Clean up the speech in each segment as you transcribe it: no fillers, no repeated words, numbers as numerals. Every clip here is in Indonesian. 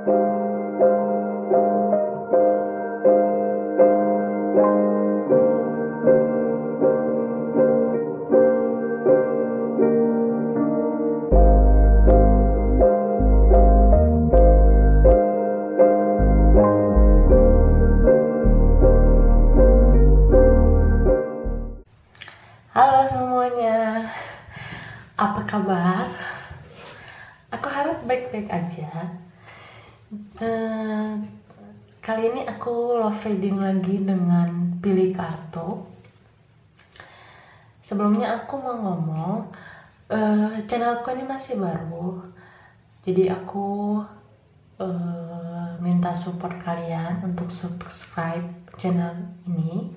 Halo semuanya, apa kabar? Aku harap baik-baik aja. Kali ini aku love reading lagi dengan pilih kartu. Sebelumnya aku mau ngomong, channelku ini masih baru, jadi aku minta support kalian untuk subscribe channel ini.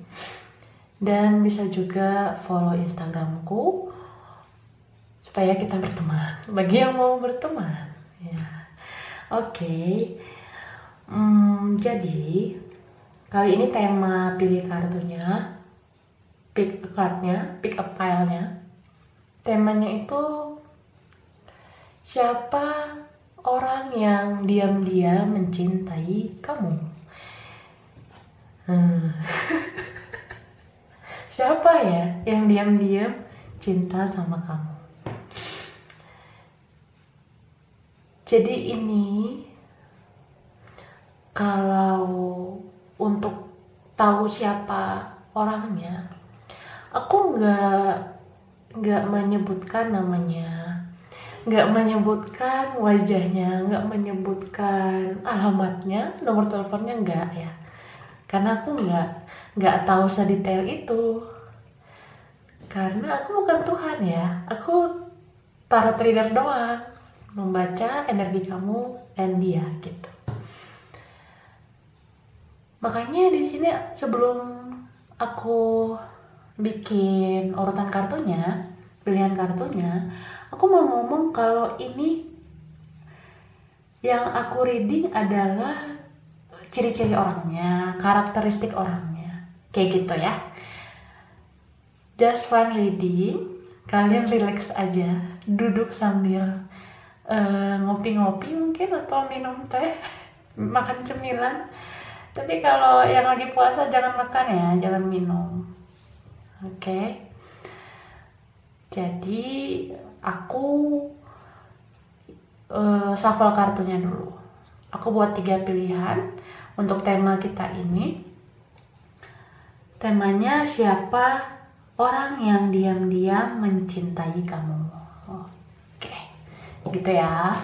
Dan bisa juga follow Instagramku supaya kita berteman. Bagi yang mau berteman, ya. Oke. Jadi kali ini tema pilih kartunya, pick a cardnya, pick a pile-nya. Temanya itu siapa orang yang diam-diam mencintai kamu? Siapa ya yang diam-diam cinta sama kamu? Jadi ini kalau untuk tahu siapa orangnya, aku nggak menyebutkan namanya, nggak menyebutkan wajahnya, nggak menyebutkan alamatnya, nomor teleponnya, nggak ya, karena aku nggak tahu sedetail itu, karena aku bukan Tuhan ya, aku tarot reader doang, membaca energi kamu dan dia gitu. Makanya di sini sebelum aku bikin urutan kartunya, pilihan kartunya, aku mau ngomong kalau ini yang aku reading adalah ciri-ciri orangnya, karakteristik orangnya, kayak gitu ya. Just fun reading, kalian relax aja, duduk sambil ngopi-ngopi mungkin, atau minum teh, makan cemilan. Tapi kalau yang lagi puasa jangan makan ya, jangan minum. Oke. Jadi aku shuffle kartunya dulu. Aku buat 3 pilihan untuk tema kita ini. Temanya siapa orang yang diam-diam mencintai kamu. Oke, gitu ya.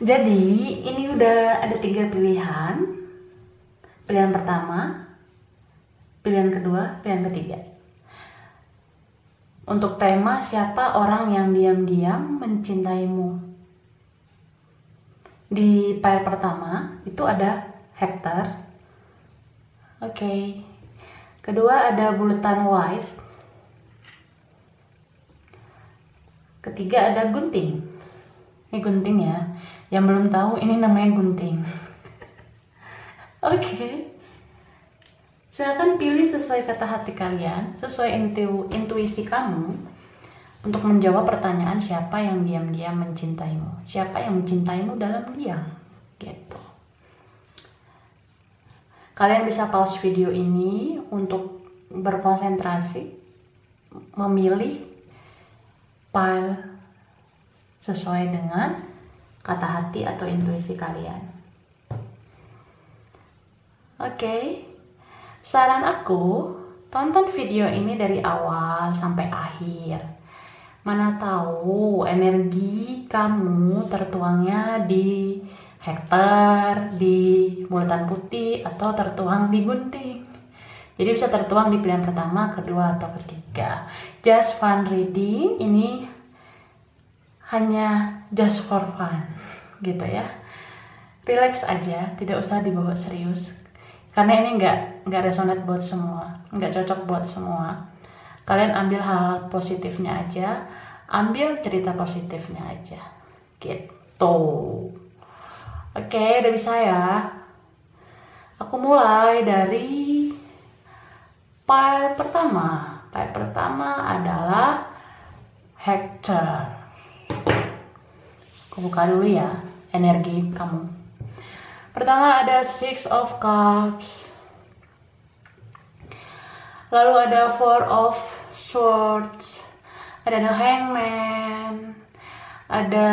Jadi ini udah ada 3 pilihan. Pilihan pertama, pilihan kedua, pilihan ketiga. Untuk tema siapa orang yang diam-diam mencintaimu. Di file pertama itu ada Hector. Oke. Kedua ada bulletin wife. Ketiga ada gunting. Ini gunting ya. Yang belum tahu ini namanya gunting. Oke. Silakan pilih sesuai kata hati kalian, sesuai intuisi kamu untuk menjawab pertanyaan siapa yang diam-diam mencintaimu. Siapa yang mencintaimu dalam diam, gitu. Kalian bisa pause video ini untuk berkonsentrasi memilih file sesuai dengan kata hati atau intuisi kalian. Oke. Saran aku, tonton video ini dari awal sampai akhir. Mana tahu energi kamu tertuangnya di Hector, di bulatan putih, atau tertuang di gunting. Jadi bisa tertuang di pilihan pertama, kedua, atau ketiga. Just fun reading, ini hanya just for fun, gitu ya. Relax aja, tidak usah dibawa serius. Karena ini nggak resonate buat semua, nggak cocok buat semua. Kalian ambil hal positifnya aja, ambil cerita positifnya aja, gitu. Oke, dari saya. Aku mulai dari file pertama. File pertama adalah Hector. Aku buka dulu ya, energi kamu. Pertama ada Six of Cups, lalu ada Four of Swords, ada The Hangman, ada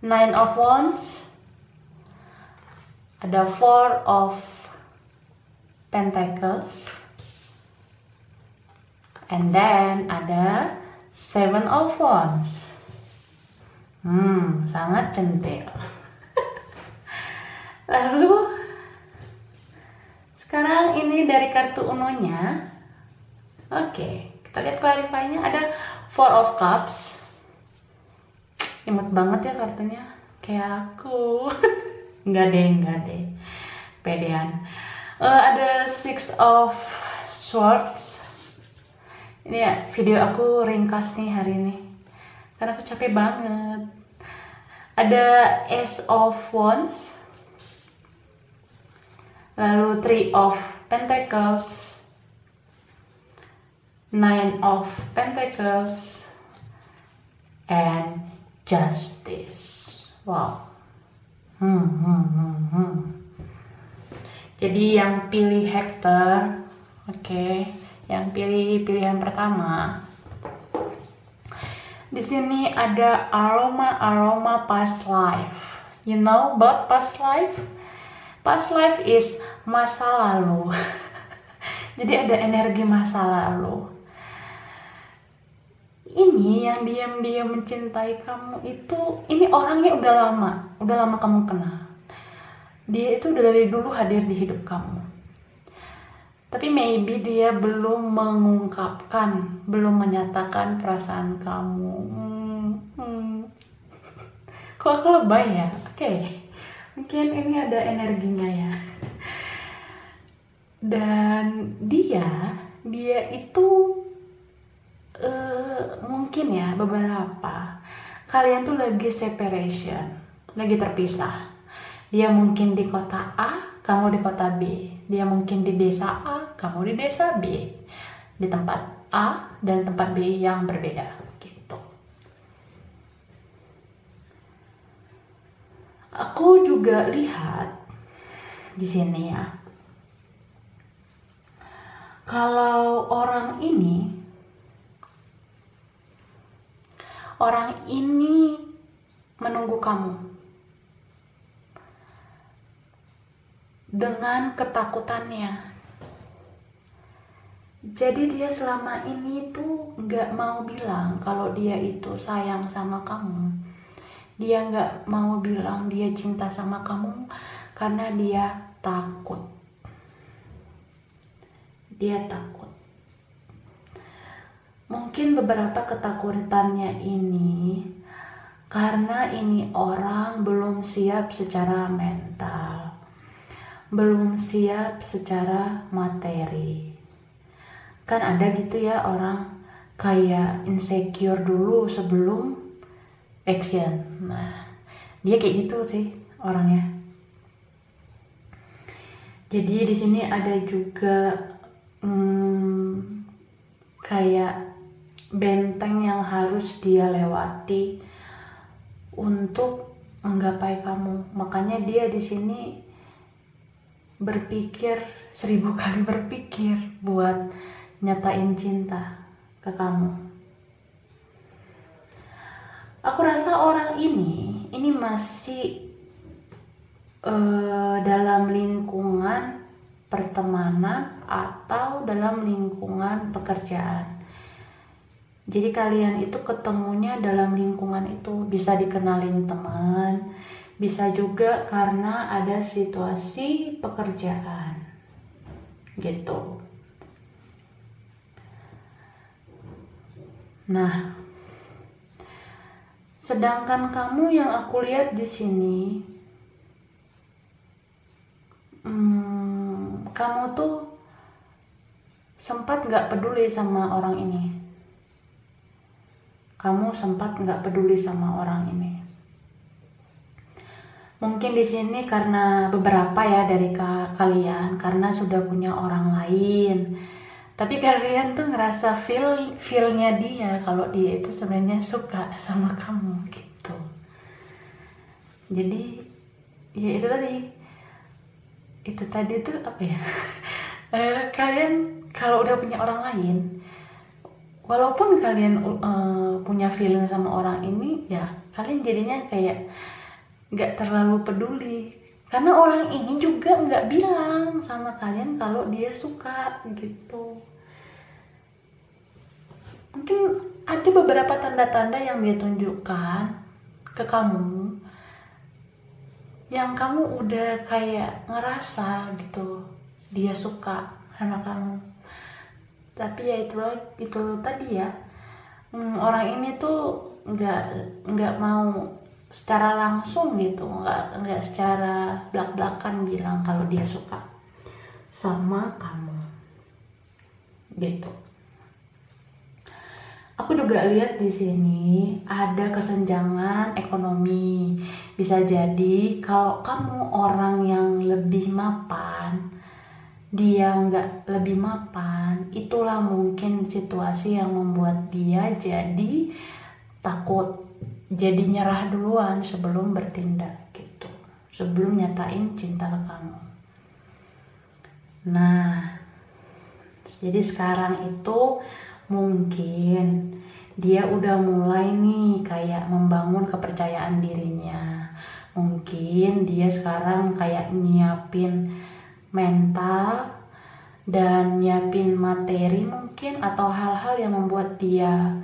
Nine of Wands, ada Four of Pentacles, and then ada Seven of Wands. Sangat centil. Lalu sekarang ini dari kartu unonya. Oke, kita lihat clarify-nya. Ada Four of Cups. Imut banget ya kartunya, kayak aku. Enggak deh. Pedean. Ada Six of Swords. Ini ya video aku ringkas nih hari ini, karena aku capek banget. Ada Ace of Wands. Lalu Three of Pentacles, Nine of Pentacles, and Justice. Wow. Jadi yang pilih Hector, oke, yang pilih pilihan pertama. Di sini ada aroma past life. You know about past life? Past life is masa lalu. Jadi ada energi masa lalu. Ini yang diam-diam mencintai kamu itu, ini orangnya udah lama kamu kenal. Dia itu udah dari dulu hadir di hidup kamu. Tapi maybe dia belum mengungkapkan, belum menyatakan perasaan kamu. Kok aku lebay ya? Oke. Mungkin ini ada energinya ya. Dan dia itu mungkin ya beberapa kalian tuh lagi separation, lagi terpisah. Dia mungkin di kota A, kamu di kota B. Dia mungkin di desa A, kamu di desa B. Di tempat A dan tempat B yang berbeda gitu. Aku juga lihat di sini ya, kalau orang ini menunggu kamu dengan ketakutannya. Jadi dia selama ini tuh nggak mau bilang kalau dia itu sayang sama kamu. Dia nggak mau bilang dia cinta sama kamu karena dia takut. Dia takut. Mungkin beberapa ketakutannya ini karena ini orang belum siap secara mental, belum siap secara materi. Kan ada gitu ya orang kayak insecure dulu sebelum action. Nah, dia kayak gitu sih orangnya. Jadi di sini ada juga kayak benteng yang harus dia lewati untuk menggapai kamu. Makanya dia di sini berpikir 1000 kali berpikir buat nyatain cinta ke kamu. Aku rasa orang ini masih dalam lingkungan pertemanan atau dalam lingkungan pekerjaan. Jadi kalian itu ketemunya dalam lingkungan itu, bisa dikenalin teman, bisa juga karena ada situasi pekerjaan gitu. Nah, sedangkan kamu yang aku lihat di sini, kamu tuh sempat nggak peduli sama orang ini. Kamu sempat nggak peduli sama orang ini. Mungkin di sini karena beberapa ya dari kalian karena sudah punya orang lain. Tapi kalian tuh ngerasa feelnya dia kalau dia itu sebenarnya suka sama kamu gitu. Jadi ya itu tadi tuh apa ya? Kalian kalau udah punya orang lain, walaupun kalian punya feeling sama orang ini, ya kalian jadinya kayak nggak terlalu peduli. Karena orang ini juga nggak bilang sama kalian kalau dia suka gitu. Mungkin ada beberapa tanda-tanda yang dia tunjukkan ke kamu yang kamu udah kayak ngerasa gitu dia suka sama kamu. Tapi ya itu tadi ya, orang ini tuh nggak mau secara langsung gitu, nggak secara belak-belakan bilang kalau dia suka sama kamu gitu. Aku juga lihat di sini ada kesenjangan ekonomi. Bisa jadi kalau kamu orang yang lebih mapan, dia nggak lebih mapan, itulah mungkin situasi yang membuat dia jadi takut, jadi nyerah duluan sebelum bertindak gitu, sebelum nyatain cinta ke kamu. Nah, jadi sekarang itu mungkin dia udah mulai nih kayak membangun kepercayaan dirinya. Mungkin dia sekarang kayak nyiapin mental dan nyiapin materi mungkin, atau hal-hal yang membuat dia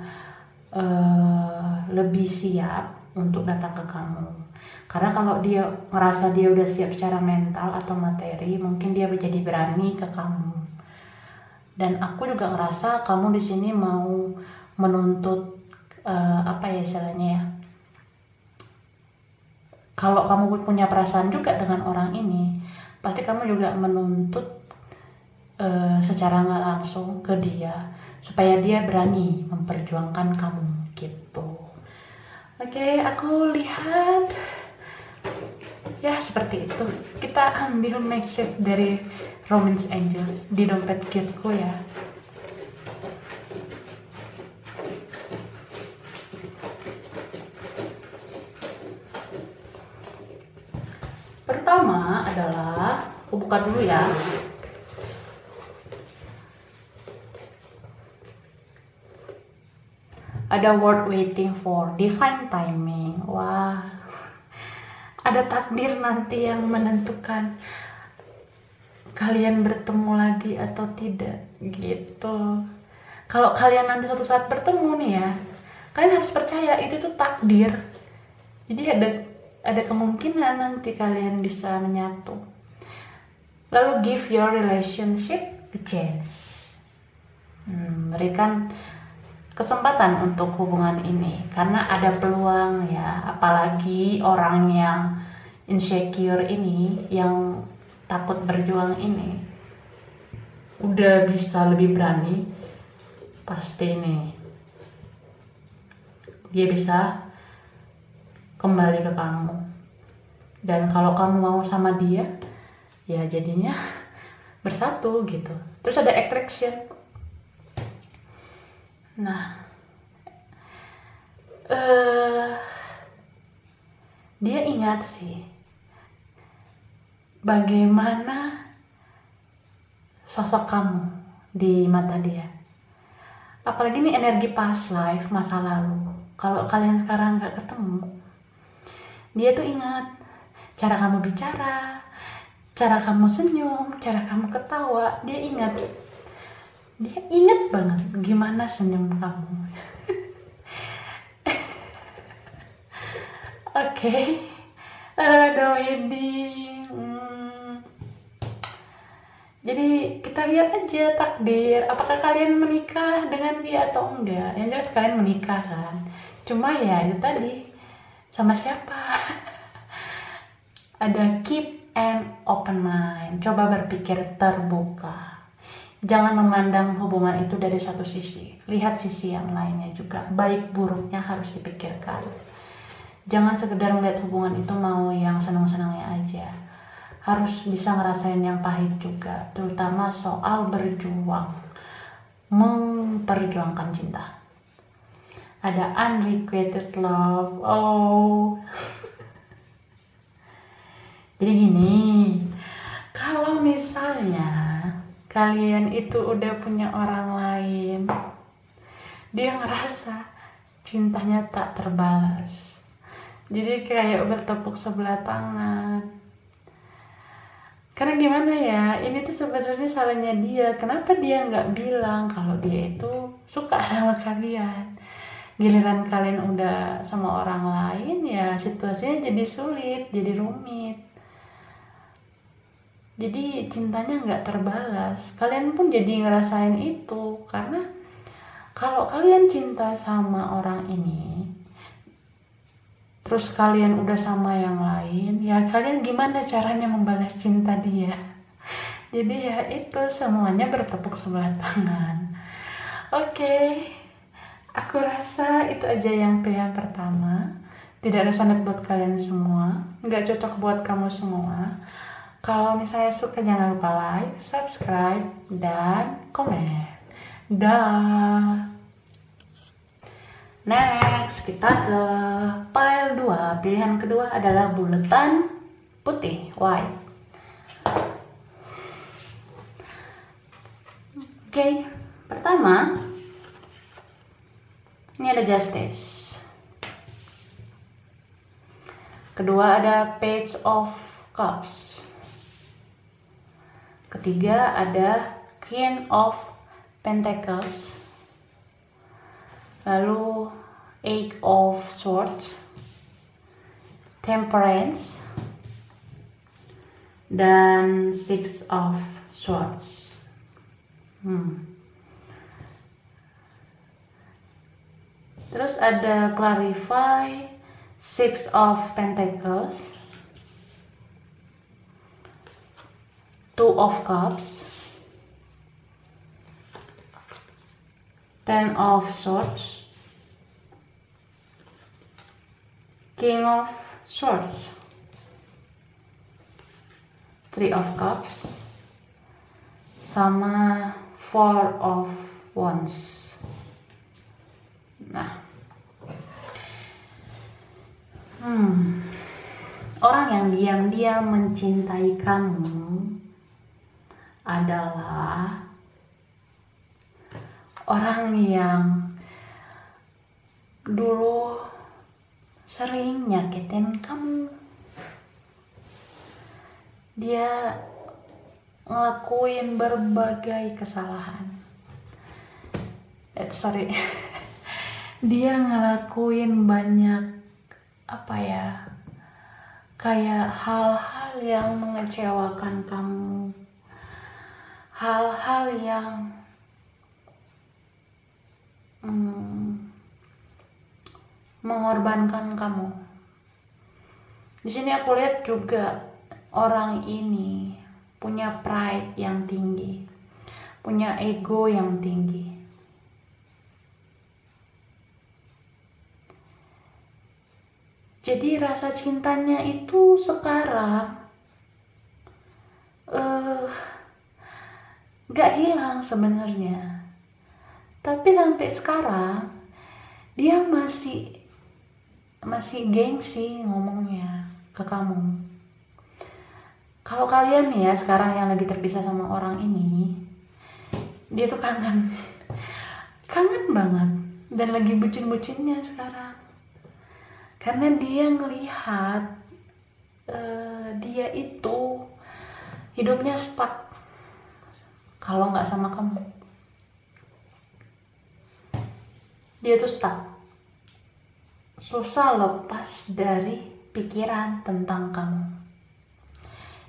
lebih siap untuk datang ke kamu. Karena kalau dia ngerasa dia udah siap secara mental atau materi, mungkin dia jadi berani ke kamu. Dan aku juga ngerasa kamu di sini mau menuntut apa ya istilahnya ya. Kalau kamu punya perasaan juga dengan orang ini, pasti kamu juga menuntut secara nggak langsung ke dia supaya dia berani memperjuangkan kamu gitu. Oke, aku lihat ya seperti itu. Kita ambil message dari Romance Angel di dompet cute-ku ya. Pertama adalah, aku buka dulu ya. Ada word waiting for, divine timing. Wah, ada takdir nanti yang menentukan kalian bertemu lagi atau tidak gitu. Kalau kalian nanti suatu saat bertemu nih ya, kalian harus percaya itu tuh takdir. Jadi ada kemungkinan nanti kalian bisa menyatu. Lalu give your relationship a chance. Berikan kesempatan untuk hubungan ini karena ada peluang ya, apalagi orang yang insecure ini, yang takut berjuang ini udah bisa lebih berani, pasti nih dia bisa kembali ke kamu. Dan kalau kamu mau sama dia, ya jadinya bersatu gitu. Terus ada attraction. Nah, dia ingat sih bagaimana sosok kamu di mata dia. Apalagi ini energi past life, masa lalu. Kalau kalian sekarang gak ketemu, dia tuh ingat cara kamu bicara, cara kamu senyum, cara kamu ketawa. Dia ingat banget gimana senyum kamu. Oke. Aduh ini. Jadi kita lihat aja takdir, apakah kalian menikah dengan dia atau enggak. Yang jelas kalian menikah kan. Cuma ya itu tadi, sama siapa. Ada keep an open mind, coba berpikir terbuka. Jangan memandang hubungan itu dari satu sisi, lihat sisi yang lainnya juga. Baik buruknya harus dipikirkan. Jangan sekedar melihat hubungan itu mau yang senang-senangnya aja. Harus bisa ngerasain yang pahit juga, terutama soal berjuang, memperjuangkan cinta. Ada unrequited love. Oh. Jadi gini, kalau misalnya kalian itu udah punya orang lain, dia ngerasa cintanya tak terbalas. Jadi kayak bertepuk sebelah tangan. Karena gimana ya, ini tuh sebenarnya salahnya dia. Kenapa dia nggak bilang kalau dia itu suka sama kalian? Giliran kalian udah sama orang lain, ya situasinya jadi sulit, jadi rumit. Jadi cintanya nggak terbalas. Kalian pun jadi ngerasain itu. Karena kalau kalian cinta sama orang ini, terus kalian udah sama yang lain, ya kalian gimana caranya membalas cinta dia? Jadi ya itu semuanya bertepuk sebelah tangan. Oke, aku rasa itu aja yang pilihan pertama. Tidak resonate buat kalian semua, nggak cocok buat kamu semua. Kalau misalnya suka jangan lupa like, subscribe, dan komen. Dah. Next, kita ke pile 2. Pilihan kedua adalah buletan putih, white. Oke, pertama, ini ada Justice. Kedua ada Page of Cups. Ketiga ada Queen of Pentacles. Lalu Eight of Swords, Temperance, dan Six of Swords. Terus ada Clarify, Six of Pentacles, Two of Cups, Ten of Swords, King of Swords, Three of Cups, sama Four of Wands. Nah, orang yang diam-diam mencintai kamu adalah orang yang dulu sering nyakitin kamu. Dia ngelakuin berbagai kesalahan. Dia ngelakuin banyak apa ya, kayak hal-hal yang mengecewakan kamu, hal-hal yang mengorbankan kamu. Di sini aku lihat juga orang ini punya pride yang tinggi, punya ego yang tinggi. Jadi rasa cintanya itu sekarang gak hilang sebenarnya. Tapi sampai sekarang dia masih gengsi ngomongnya ke kamu. Kalau kalian nih ya sekarang yang lagi terpisah sama orang ini, dia tuh kangen banget dan lagi bucin-bucinnya sekarang. Karena dia ngelihat dia itu hidupnya stuck kalau nggak sama kamu. Dia tuh stuck, susah lepas dari pikiran tentang kamu.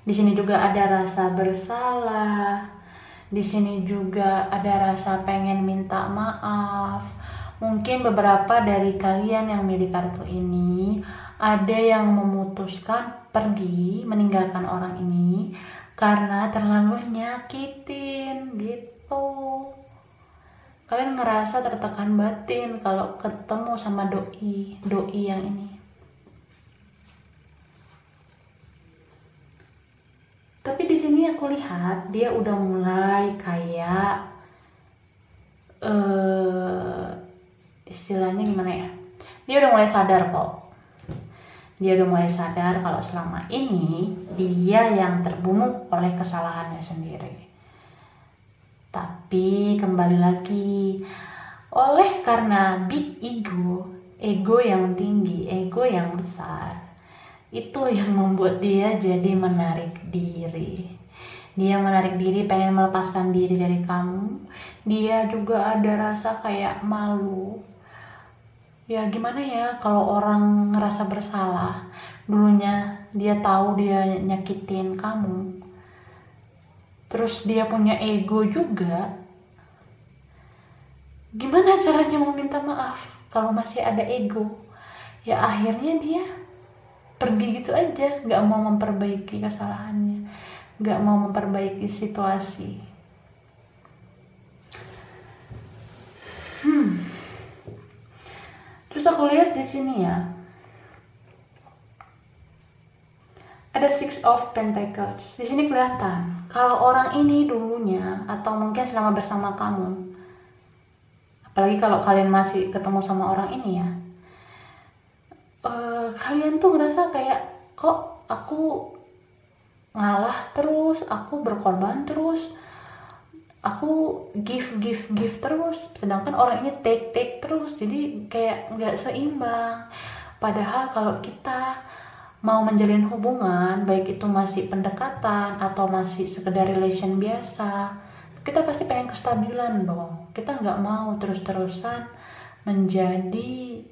Di sini juga ada rasa bersalah, di sini juga ada rasa pengen minta maaf. Mungkin beberapa dari kalian yang milih kartu ini ada yang memutuskan pergi meninggalkan orang ini karena terlalu nyakitin gitu. Kalian ngerasa tertekan batin kalau ketemu sama doi yang ini. Tapi di sini aku lihat dia udah mulai kayak istilahnya gimana ya? Dia udah mulai sadar kok. Dia udah mulai sadar kalau selama ini dia yang terbunuh oleh kesalahannya sendiri. Tapi kembali lagi, karena big ego yang tinggi, ego yang besar, itu yang membuat dia jadi menarik diri. Dia menarik diri, pengen melepaskan diri dari kamu. Dia juga ada rasa kayak malu. Ya gimana ya kalau orang ngerasa bersalah, dulunya dia tahu dia nyakitin kamu, terus dia punya ego juga. Gimana caranya mau minta maaf kalau masih ada ego? Ya akhirnya dia pergi gitu aja, gak mau memperbaiki kesalahannya, gak mau memperbaiki situasi. Terus aku lihat di sini ya, ada Six of Pentacles. Di sini kelihatan kalau orang ini dulunya atau mungkin selama bersama kamu, apalagi kalau kalian masih ketemu sama orang ini ya, kalian tuh ngerasa kayak kok aku ngalah terus, aku berkorban terus, aku give terus, sedangkan orang ini take terus, jadi kayak nggak seimbang. Padahal kalau kita mau menjalin hubungan, baik itu masih pendekatan atau masih sekedar relation biasa, kita pasti pengen kestabilan dong. Kita nggak mau terus-terusan menjadi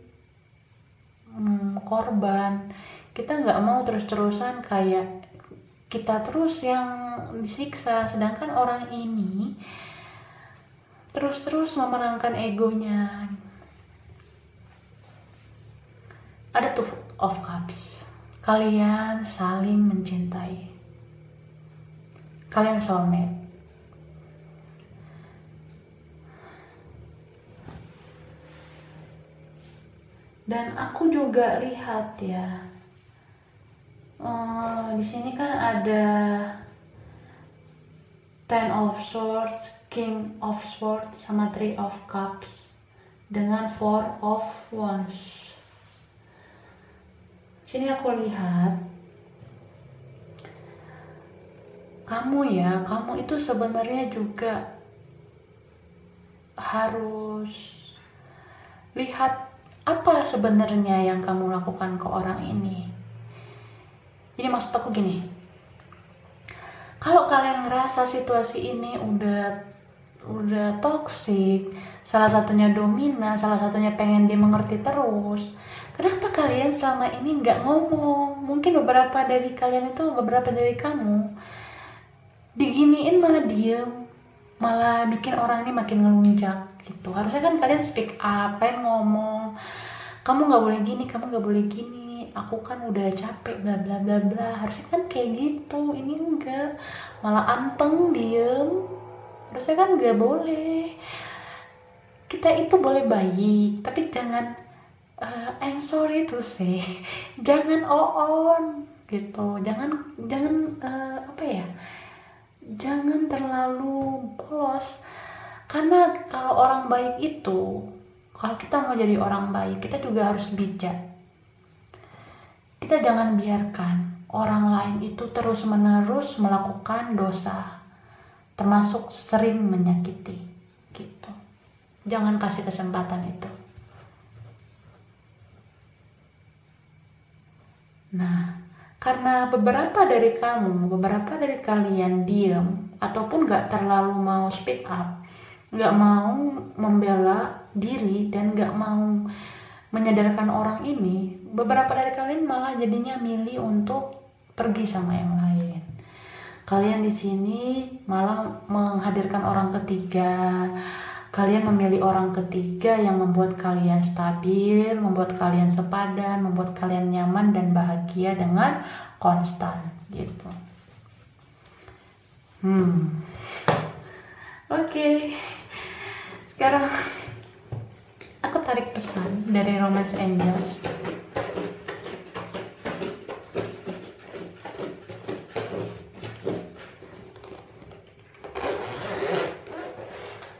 korban. Kita nggak mau terus-terusan kayak kita terus yang disiksa, sedangkan orang ini terus-terus memenangkan egonya. Ada Two of Cups. Kalian saling mencintai. Kalian soulmate. Dan aku juga lihat ya, di sini kan ada Ten of Swords, King of Swords, sama Three of Cups dengan Four of Wands. Sini aku lihat kamu itu sebenarnya juga harus lihat apa sebenarnya yang kamu lakukan ke orang ini. Jadi maksud aku gini, kalau kalian ngerasa situasi ini udah toksik, salah satunya dominan, salah satunya pengen dimengerti terus, Kenapa kalian selama ini nggak ngomong? Mungkin beberapa dari kalian itu, beberapa dari kamu diginiin malah diem, malah bikin orang ini makin ngelunjak gitu. Harusnya kan kalian speak up, kalian ngomong, kamu nggak boleh gini, kamu nggak boleh gini, aku kan udah capek, bla bla bla bla. Harusnya kan kayak gitu. Ini enggak, malah anteng diem. Harusnya kan nggak boleh. Kita itu boleh baik, tapi jangan I'm sorry to say, jangan on gitu, jangan apa ya, jangan terlalu polos. Karena kalau orang baik itu, kalau kita mau jadi orang baik, kita juga harus bijak. Kita jangan biarkan orang lain itu terus-menerus melakukan dosa, termasuk sering menyakiti gitu. Jangan kasih kesempatan itu. Nah, karena beberapa dari kamu, beberapa dari kalian diam ataupun gak terlalu mau speak up, gak mau membela diri dan gak mau menyadarkan orang ini, beberapa dari kalian malah jadinya milih untuk pergi sama yang lain. Kalian di sini malah menghadirkan orang ketiga. Kalian memilih orang ketiga yang membuat kalian stabil, membuat kalian sepadan, membuat kalian nyaman dan bahagia dengan konstan gitu. Oke. Sekarang aku tarik pesan dari Romance Angels.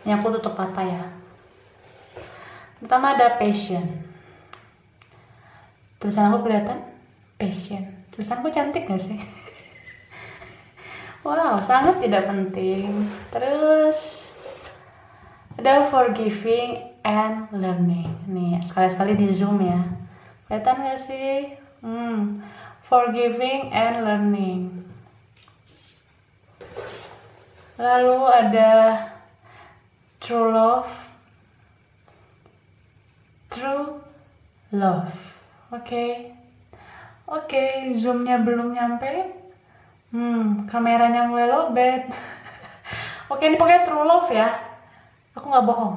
Ini aku tutup mata ya. Pertama ada passion. Tulisan aku kelihatan? Passion. Tulisanku cantik gak sih? Wow, sangat tidak penting. Terus ada forgiving and learning. Nih, sekali-sekali di zoom ya. Kelihatan gak sih? Forgiving and learning. Lalu ada true love. Oke, zoomnya belum nyampe. Kameranya mulai lowbat. Oke, ini pokoknya true love ya. Aku nggak bohong.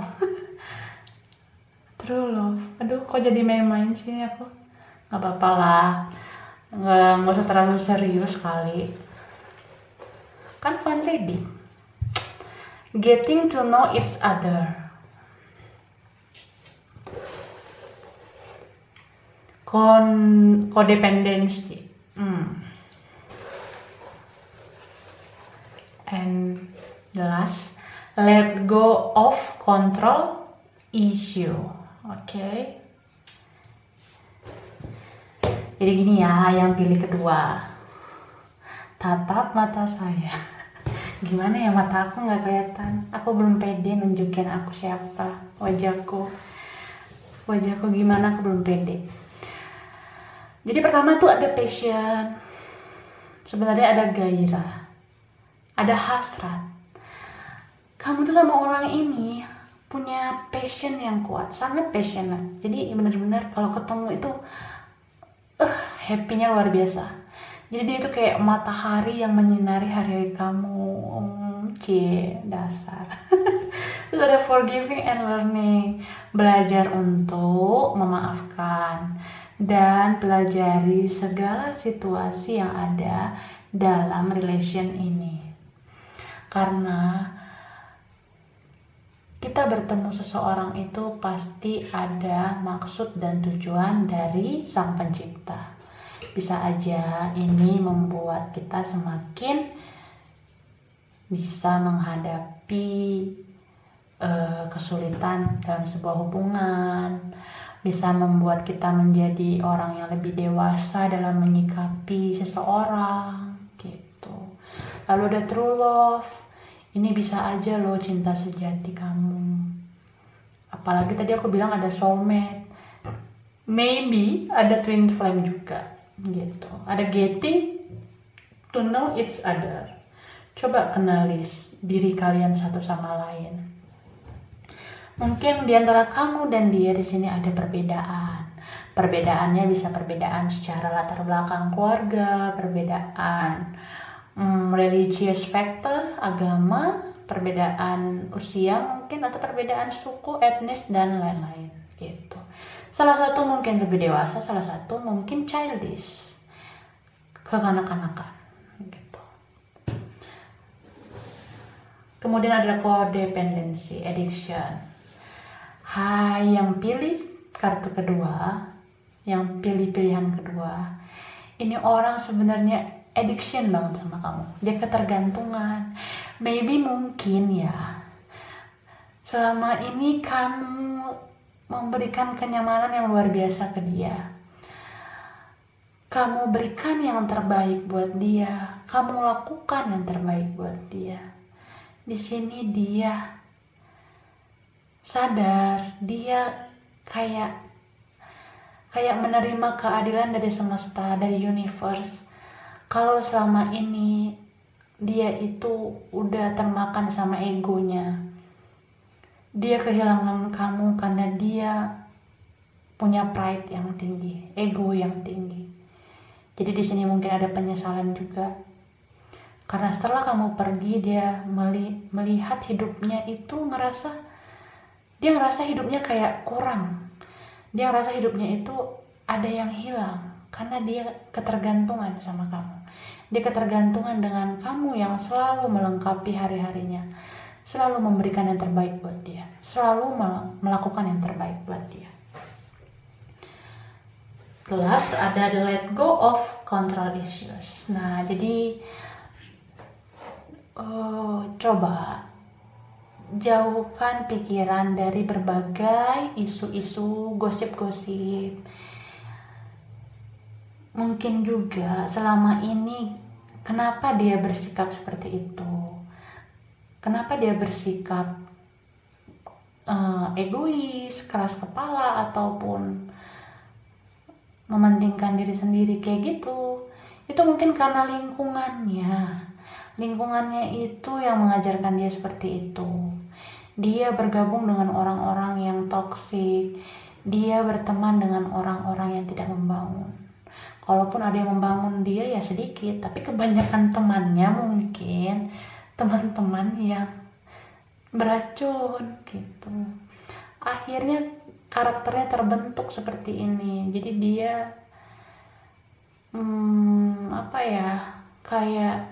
True love. Aduh, kok jadi main-main sih aku? Nggak apa-apa lah. Nggak usah terlalu serius kali. Kan fun reading. Getting to know each other. Codependency. And the last, let go of control issue. Oke. Jadi gini ya, yang pilih kedua. Tatap mata saya. Gimana ya, mata aku nggak kelihatan. Aku belum pede nunjukin aku siapa, wajahku gimana, aku belum pede. Jadi pertama tuh ada passion. Sebenarnya ada gairah, ada hasrat. Kamu tuh sama orang ini punya passion yang kuat, sangat passionate. Jadi benar-benar kalau ketemu itu happy-nya luar biasa. Jadi dia itu kayak matahari yang menyinari hari-hari kamu. Dasar. Terus ada forgiving and learning. Belajar untuk memaafkan dan pelajari segala situasi yang ada dalam relation ini. Karena kita bertemu seseorang itu pasti ada maksud dan tujuan dari Sang Pencipta. Bisa aja ini membuat kita semakin bisa menghadapi kesulitan dalam sebuah hubungan, bisa membuat kita menjadi orang yang lebih dewasa dalam menyikapi seseorang gitu. Lalu ada true love. Ini bisa aja loh cinta sejati kamu. Apalagi tadi aku bilang ada soulmate. Maybe ada twin flame juga gitu. Ada getting to know each other. Coba kenali diri kalian satu sama lain. Mungkin di antara kamu dan dia di sini ada perbedaan. Perbedaannya bisa perbedaan secara latar belakang keluarga, perbedaan religious factor, agama, perbedaan usia mungkin, atau perbedaan suku, etnis, dan lain-lain gitu. Salah satu mungkin lebih dewasa, salah satu mungkin childish, kekanak-kanakan gitu. Kemudian ada codependency, addiction. Hai, yang pilih kartu kedua, yang pilih pilihan kedua, ini orang sebenarnya addiction banget sama kamu. Dia ketergantungan. Maybe mungkin ya, selama ini kamu memberikan kenyamanan yang luar biasa ke dia. Kamu berikan yang terbaik buat dia. Kamu lakukan yang terbaik buat dia. Di sini dia sadar, dia kayak menerima keadilan dari semesta, dari universe. Kalau selama ini dia itu udah termakan sama egonya, dia kehilangan kamu karena dia punya pride yang tinggi, ego yang tinggi. Jadi di sini mungkin ada penyesalan juga, karena setelah kamu pergi dia melihat hidupnya itu dia ngerasa hidupnya kayak kurang. Dia ngerasa hidupnya itu ada yang hilang karena dia ketergantungan sama kamu. Dia ketergantungan dengan kamu yang selalu melengkapi hari-harinya, selalu memberikan yang terbaik buat dia, selalu melakukan yang terbaik buat dia. Plus ada the let go of control issues. Nah, jadi coba jauhkan pikiran dari berbagai isu-isu, gosip-gosip. Mungkin juga selama ini kenapa dia bersikap seperti itu? Kenapa dia bersikap egois, keras kepala, ataupun mementingkan diri sendiri kayak gitu? Itu mungkin karena lingkungannya itu yang mengajarkan dia seperti itu. Dia bergabung dengan orang-orang yang toksik, dia berteman dengan orang-orang yang tidak membangun. Kalaupun ada yang membangun dia ya sedikit, tapi kebanyakan temannya mungkin teman-teman yang beracun gitu. Akhirnya karakternya terbentuk seperti ini. Jadi dia kayak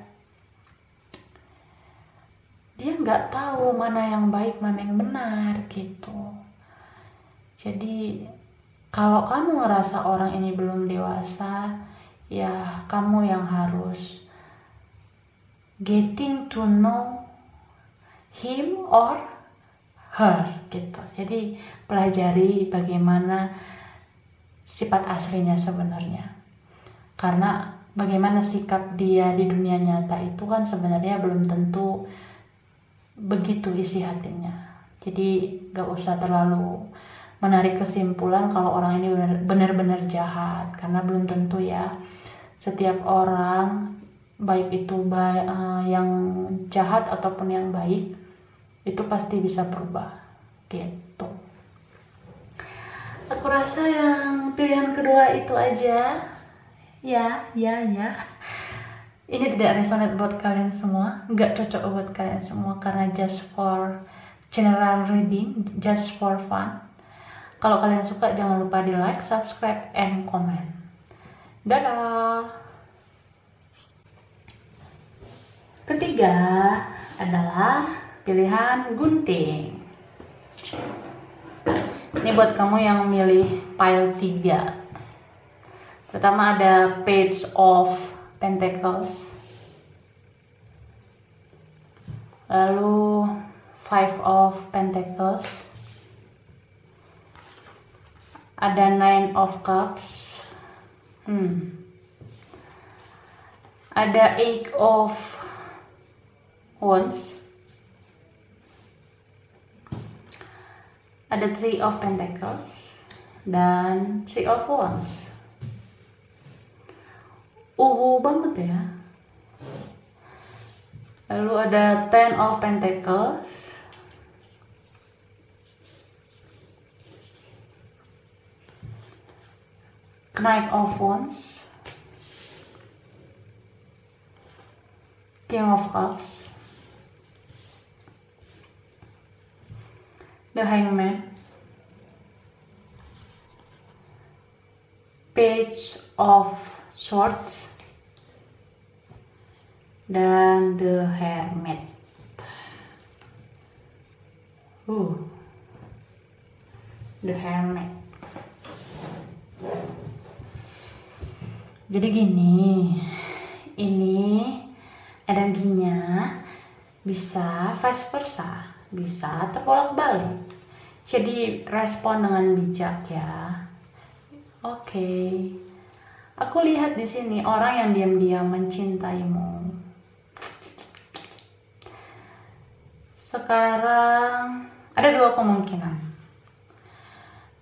dia nggak tahu mana yang baik, mana yang benar gitu. Jadi kalau kamu ngerasa orang ini belum dewasa, ya kamu yang harus getting to know him or her gitu. Jadi pelajari bagaimana sifat aslinya sebenarnya. Karena bagaimana sikap dia di dunia nyata itu kan sebenarnya belum tentu begitu isi hatinya. Jadi gak usah terlalu menarik kesimpulan kalau orang ini benar-benar jahat, karena belum tentu ya. Setiap orang, baik itu yang jahat ataupun yang baik, itu pasti bisa berubah gitu. Aku rasa yang pilihan kedua itu aja ya. Ini tidak resonate buat kalian semua, nggak cocok buat kalian semua, karena just for general reading, just for fun. Kalau kalian suka jangan lupa di like, subscribe, and comment. Dadah. Ketiga adalah pilihan gunting. Ini buat kamu yang milih pile 3. Pertama ada Page of Pentacles, lalu Five of Pentacles, ada Nine of Cups, ada Eight of Wands, ada Three of Pentacles, dan Three of Wands. Banget ya. Lalu ada Ten of Pentacles, Knight of Wands, King of Cups, the Hangman, Page of Swords, dan the Hermit. The Hermit. Jadi gini, ini energinya bisa vice versa, bisa terbolak-balik. Jadi respon dengan bijak ya. Oke. Aku lihat di sini orang yang diam-diam mencintaimu. Sekarang ada dua kemungkinan.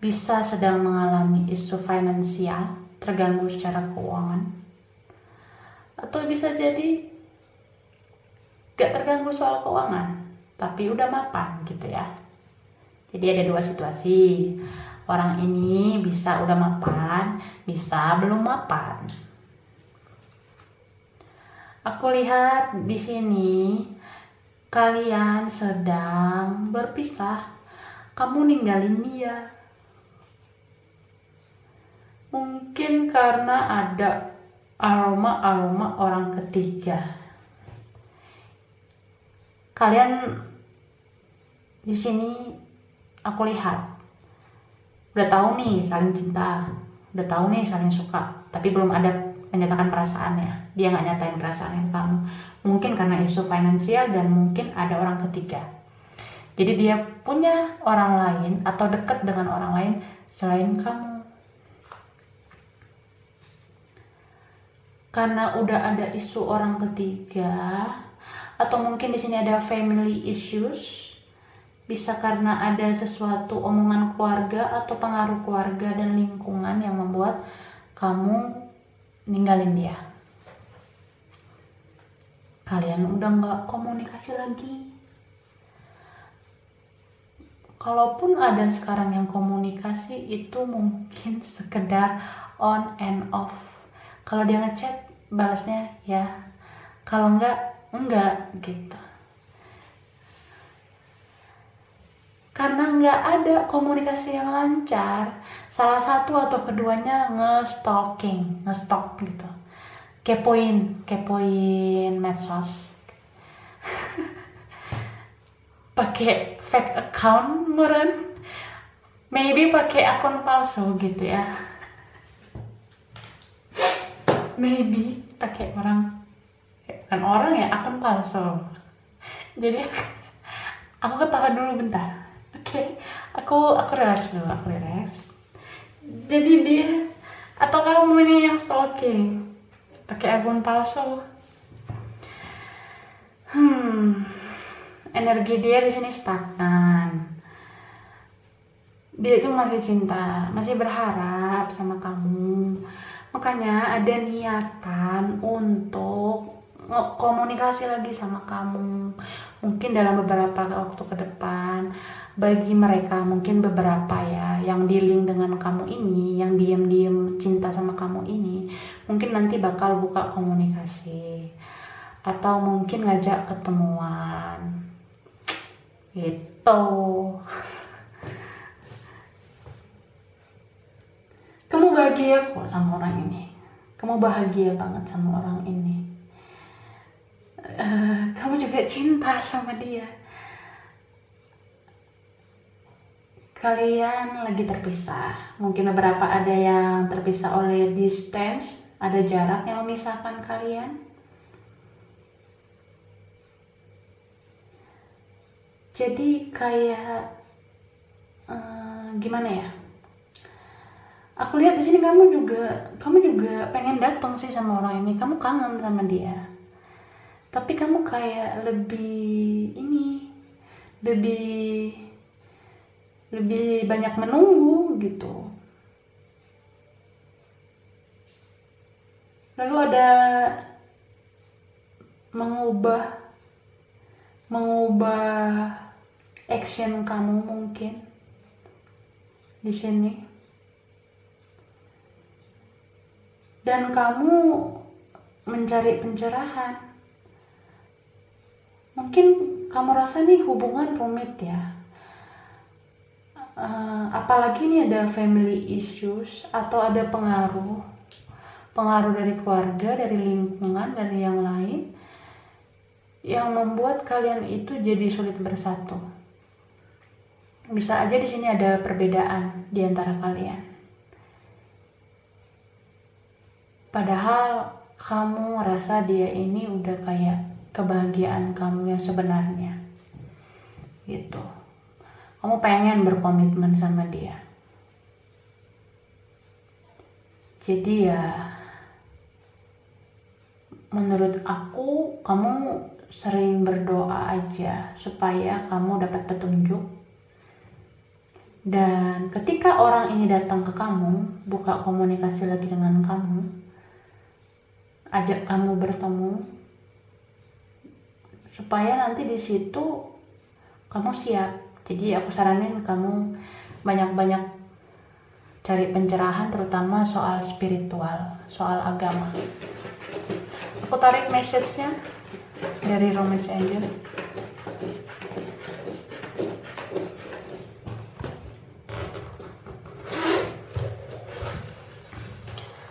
Bisa sedang mengalami isu finansial, terganggu secara keuangan. Atau bisa jadi gak terganggu soal keuangan, tapi udah mapan gitu ya. Jadi ada dua situasi. Orang ini bisa udah mapan, bisa belum mapan. Aku lihat di sini kalian sedang berpisah. Kamu ninggalin dia. Mungkin karena ada aroma-aroma orang ketiga. Kalian di sini aku lihat udah tahu nih saling cinta, udah tahu nih saling suka, tapi belum ada menyatakan perasaannya. Dia nggak nyatain perasaannya ke kamu. Mungkin karena isu finansial dan mungkin ada orang ketiga. Jadi dia punya orang lain atau dekat dengan orang lain selain kamu. Karena udah ada isu orang ketiga, atau mungkin di sini ada family issues, bisa karena ada sesuatu omongan keluarga atau pengaruh keluarga dan lingkungan yang membuat kamu ninggalin dia. Kalian udah nggak komunikasi lagi. Kalaupun ada sekarang yang komunikasi, itu mungkin sekedar on and off. Kalau dia ngechat, balasnya ya. Kalau enggak gitu. Karena nggak ada komunikasi yang lancar, salah satu atau keduanya ngestalk gitu. Kepoin medsos. Pakai fake account meren. Maybe pakai akun palsu gitu ya. Maybe pakai orang ya, akun palsu. Jadi aku ketawa dulu bentar. Oke, aku relax dulu, Jadi dia atau kamu ini yang stalking pakai akun palsu. Energi dia di sini stagnan. Dia itu masih cinta, masih berharap sama kamu. Makanya ada niatan untuk komunikasi lagi sama kamu. Mungkin dalam beberapa waktu ke depan. Bagi mereka mungkin beberapa ya yang dealing dengan kamu ini, yang diam-diam cinta sama kamu ini, mungkin nanti bakal buka komunikasi atau mungkin ngajak ketemuan gitu. Kamu bahagia kok sama orang ini. Kamu bahagia banget sama orang ini. Kamu juga cinta sama dia. Kalian lagi terpisah. Mungkin beberapa ada yang terpisah oleh distance, ada jarak yang memisahkan kalian. Jadi kayak gimana ya? Aku lihat di sini kamu juga pengen datang sih sama orang ini. Kamu kangen sama dia. Tapi kamu kayak lebih banyak menunggu gitu. Lalu ada mengubah action kamu mungkin di sini. dan kamu mencari pencerahan. Mungkin kamu rasa nih hubungan rumit ya, apalagi nih ada family issues atau ada pengaruh dari keluarga, dari lingkungan, dari yang lain yang membuat kalian itu jadi sulit bersatu. Bisa aja di sini ada perbedaan di antara kalian. Padahal kamu merasa dia ini udah kayak kebahagiaan kamu yang sebenarnya. Gitu. Kamu pengen berkomitmen sama dia. Jadi ya, menurut aku kamu sering berdoa aja supaya kamu dapat petunjuk. Dan ketika orang ini datang ke kamu, buka komunikasi lagi dengan kamu, ajak kamu bertemu, supaya nanti di situ kamu siap. Jadi aku saranin kamu banyak-banyak cari pencerahan, terutama soal spiritual, soal agama. Aku tarik message-nya dari Romance Angel.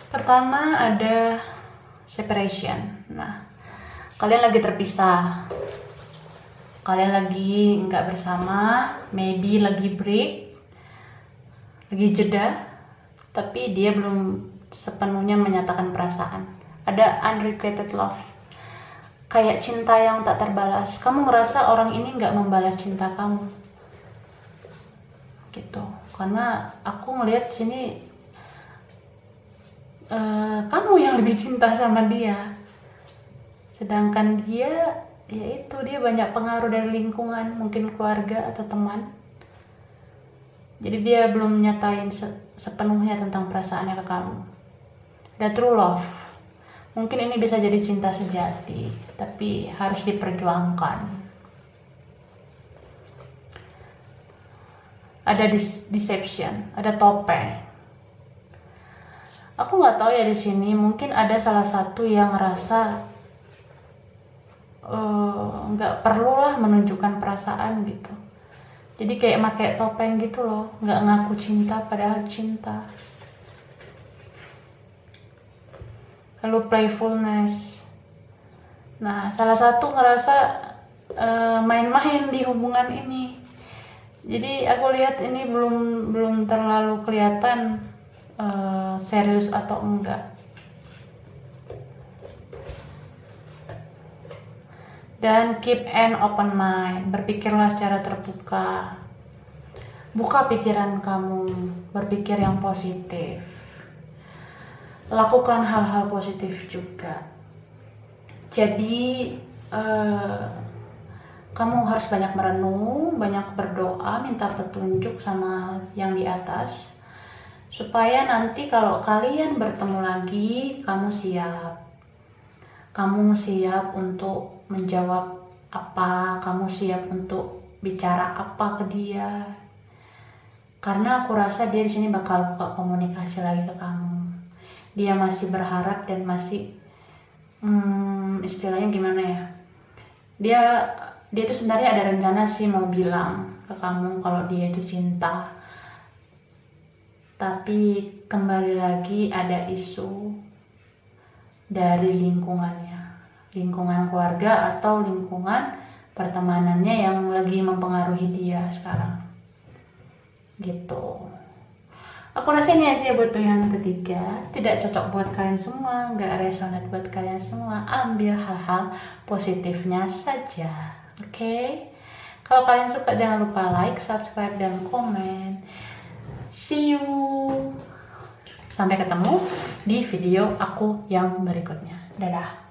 Pertama ada separation. Nah, kalian lagi terpisah, kalian lagi nggak bersama, maybe lagi break, lagi jeda, tapi dia belum sepenuhnya menyatakan perasaan. Ada unrequited love, kayak cinta yang tak terbalas. Kamu ngerasa orang ini nggak membalas cinta kamu, gitu. Karena aku ngelihat sini kamu yang lebih cinta sama dia, sedangkan dia, yaitu dia banyak pengaruh dari lingkungan, mungkin keluarga atau teman. Jadi dia belum nyatain sepenuhnya tentang perasaannya ke kamu. Ada true love, mungkin ini bisa jadi cinta sejati, tapi harus diperjuangkan. Ada deception, ada topeng. Aku nggak tahu ya di sini, mungkin ada salah satu yang ngerasa nggak perlulah menunjukkan perasaan gitu. Jadi kayak pakai topeng gitu loh, nggak ngaku cinta padahal cinta. Lalu playfulness. Nah, salah satu ngerasa main-main di hubungan ini. Jadi aku lihat ini belum terlalu kelihatan serius atau enggak. Dan keep an open mind, berpikirlah secara terbuka, buka pikiran kamu, berpikir yang positif, lakukan hal-hal positif juga. Jadi kamu harus banyak merenung, banyak berdoa, minta petunjuk sama yang di atas, supaya nanti kalau kalian bertemu lagi, kamu siap untuk menjawab apa, kamu siap untuk bicara apa ke dia. Karena aku rasa dia di sini bakal buka komunikasi lagi ke kamu. Dia masih berharap dan masih istilahnya gimana ya? Dia itu sebenarnya ada rencana sih mau bilang ke kamu kalau dia itu cinta. Tapi kembali lagi ada isu dari lingkungan keluarga atau lingkungan pertemanannya yang lagi mempengaruhi dia sekarang. Gitu. Aku rasa ini aja buat pilihan ketiga. Tidak cocok buat kalian semua, nggak resonate buat kalian semua. Ambil hal-hal positifnya saja. Oke? Kalau kalian suka jangan lupa like, subscribe, dan komen. See you. Sampai ketemu di video aku yang berikutnya. Dadah.